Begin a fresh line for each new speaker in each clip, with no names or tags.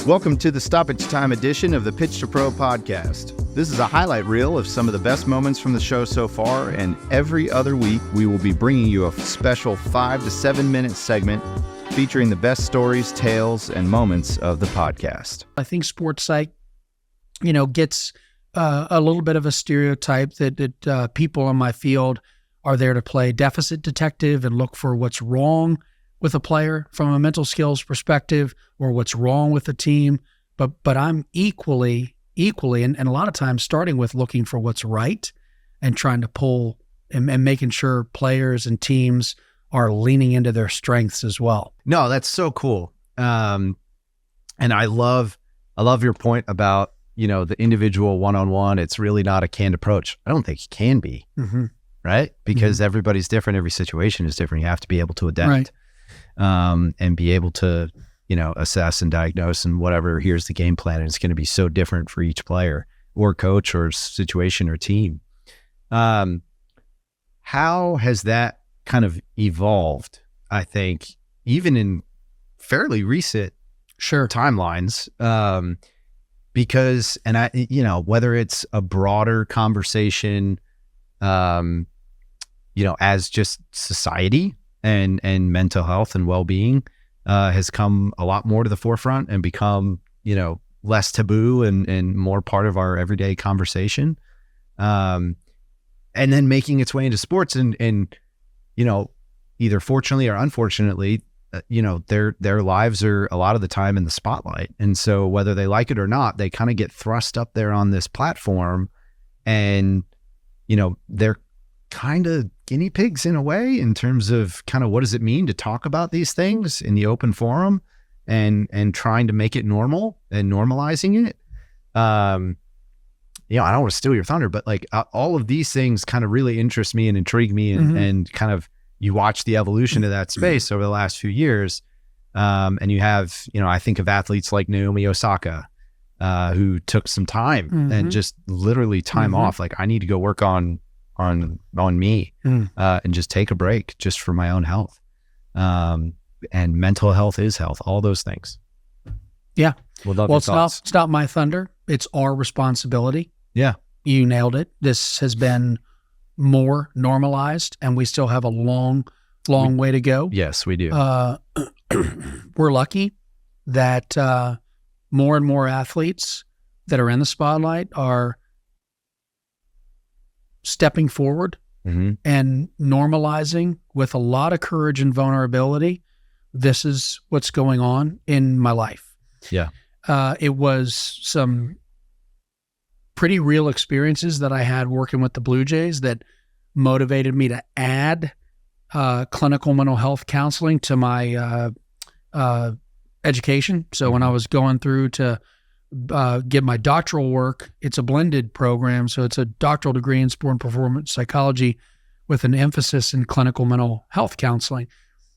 Welcome to the Stoppage Time edition of the Pitch to Pro podcast. This is a highlight reel of some of the best moments from the show so far, and every other week we will be bringing you a special 5 to 7 minute segment featuring the best stories, tales, and moments of the podcast.
I think sports psych, gets a little bit of a stereotype that people in my field are there to play deficit detective and look for what's wrong with a player from a mental skills perspective or what's wrong with the team. But I'm equally, and a lot of times starting with looking for what's right and trying to pull and making sure players and teams are leaning into their strengths as well.
No, that's so cool. And I love your point about, the individual one-on-one. It's really not a canned approach. I don't think it can be, right? Because everybody's different. Every situation is different. You have to be able to adapt, and be able to, assess and diagnose and whatever. Here's the game plan. And it's going to be so different for each player or coach or situation or team. How has that kind of evolved, I think, even in fairly recent timelines, because, and whether it's a broader conversation, as just society and mental health and well-being, has come a lot more to the forefront and become, less taboo and more part of our everyday conversation. And then making its way into sports and either fortunately or unfortunately, their lives are a lot of the time in the spotlight. And so whether they like it or not, they kind of get thrust up there on this platform and, they're kind of guinea pigs in a way in terms of kind of what does it mean to talk about these things in the open forum and trying to make it normal and normalizing it. I don't want to steal your thunder, but like all of these things kind of really interest me and intrigue me and kind of, you watch the evolution of that space over the last few years. And you have, I think of athletes like Naomi Osaka, who took some time and just literally time off. Like I need to go work on me, and just take a break just for my own health. And mental health is health, all those things.
Yeah.
Well,
it's not my thunder. It's our responsibility.
Yeah.
You nailed it. This has been more normalized and we still have a long way to go.
Yes, we do.
We're lucky that more and more athletes that are in the spotlight are stepping forward and normalizing with a lot of courage and vulnerability. This is what's going on in my life.
Yeah.
It was some pretty real experiences that I had working with the Blue Jays that motivated me to add clinical mental health counseling to my education. So when I was going through to get my doctoral work, it's a blended program. So it's a doctoral degree in sport and performance psychology with an emphasis in clinical mental health counseling.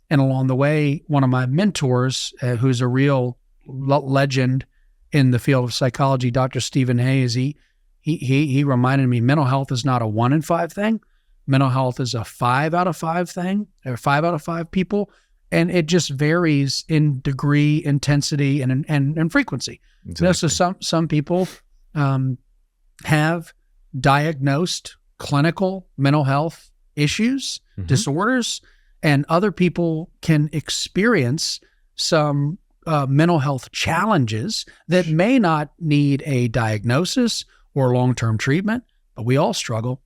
And along the way, one of my mentors, who's a real legend in the field of psychology, Dr. Stephen Hayes, he reminded me mental health is not a 1 in 5 thing. Mental health is a 5 out of 5 thing, or 5 out of 5 people. And it just varies in degree, intensity, and frequency. Exactly. So some people have diagnosed clinical mental health issues, disorders, and other people can experience some mental health challenges that may not need a diagnosis or long-term treatment, but we all struggle.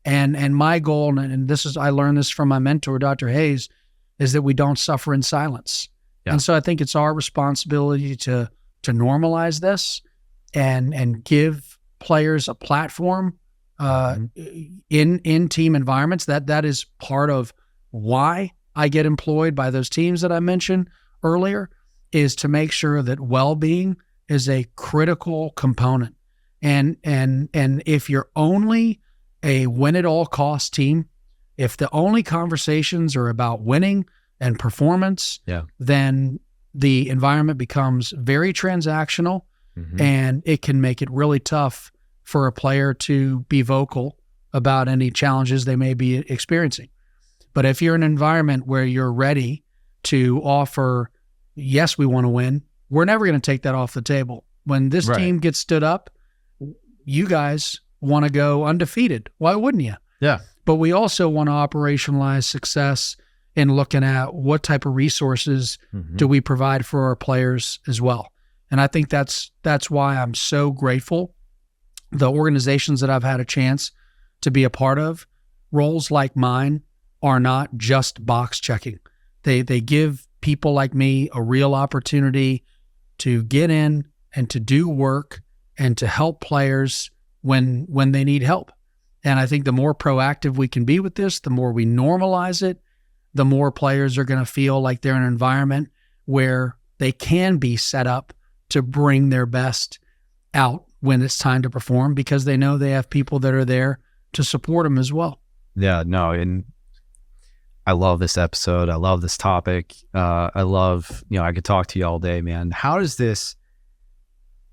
And my goal, and I learned this from my mentor, Dr. Hayes, is that we don't suffer in silence. Yeah. And so I think it's our responsibility to normalize this and give players a platform in team environments. That is part of why I get employed by those teams that I mentioned earlier, is to make sure that well-being is a critical component. And if you're only a win-at-all-costs team, if the only conversations are about winning and performance, then the environment becomes very transactional, and it can make it really tough for a player to be vocal about any challenges they may be experiencing. But if you're in an environment where you're ready to offer, yes, we want to win, we're never going to take that off the table. When this
Right.
team gets stood up, you guys want to go undefeated. Why wouldn't you?
Yeah.
But we also want to operationalize success in looking at what type of resources do we provide for our players as well. And I think that's why I'm so grateful. The organizations that I've had a chance to be a part of, roles like mine are not just box checking. They give people like me a real opportunity to get in and to do work and to help players when they need help. And I think the more proactive we can be with this, the more we normalize it, the more players are going to feel like they're in an environment where they can be set up to bring their best out when it's time to perform, because they know they have people that are there to support them as well.
Yeah, no, and I love this episode. I love this topic. I love, I could talk to you all day, man. How does this,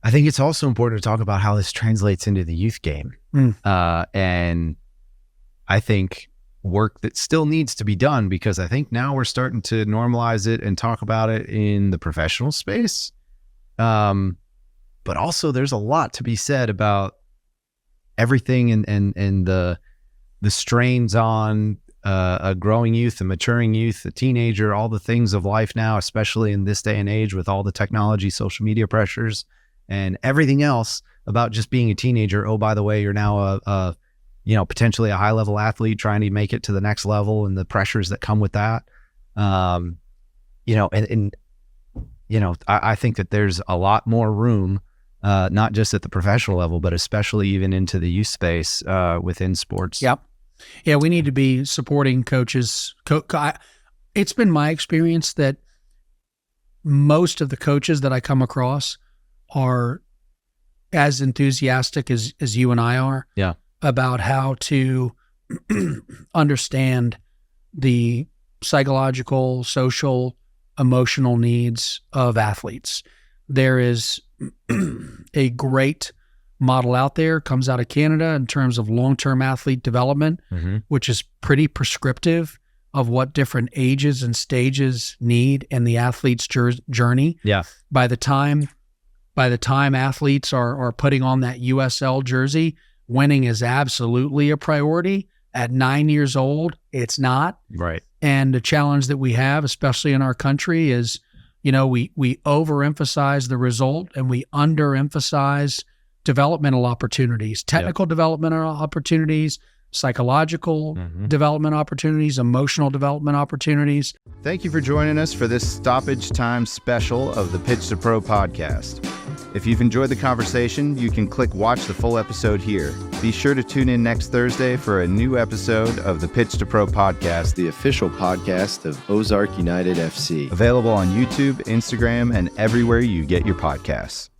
I think it's also important to talk about how this translates into the youth game. And I think work that still needs to be done, because I think now we're starting to normalize it and talk about it in the professional space. But also there's a lot to be said about everything and the strains on a growing youth, a maturing youth, a teenager, all the things of life now, especially in this day and age with all the technology, social media pressures, and everything else about just being a teenager. Oh, by the way, you're now a potentially a high level athlete trying to make it to the next level, and the pressures that come with that. I think that there's a lot more room, not just at the professional level, but especially even into the youth space within sports.
Yep. Yeah, we need to be supporting coaches. It's been my experience that most of the coaches that I come across are as enthusiastic as you and I are about how to understand the psychological, social, emotional needs of athletes. There is a great model out there, comes out of Canada in terms of long-term athlete development, which is pretty prescriptive of what different ages and stages need in the athlete's journey.
Yeah.
By the time athletes are putting on that USL jersey, winning is absolutely a priority. At 9 years old, it's not.
Right.
And the challenge that we have, especially in our country, is, we overemphasize the result and we underemphasize developmental opportunities, technical developmental opportunities, psychological development opportunities, emotional development opportunities.
Thank you for joining us for this Stoppage Time special of the Pitch to Pro podcast. If you've enjoyed the conversation, you can click watch the full episode here. Be sure to tune in next Thursday for a new episode of the Pitch to Pro podcast,
the official podcast of Ozark United FC.
available on YouTube, Instagram, and everywhere you get your podcasts.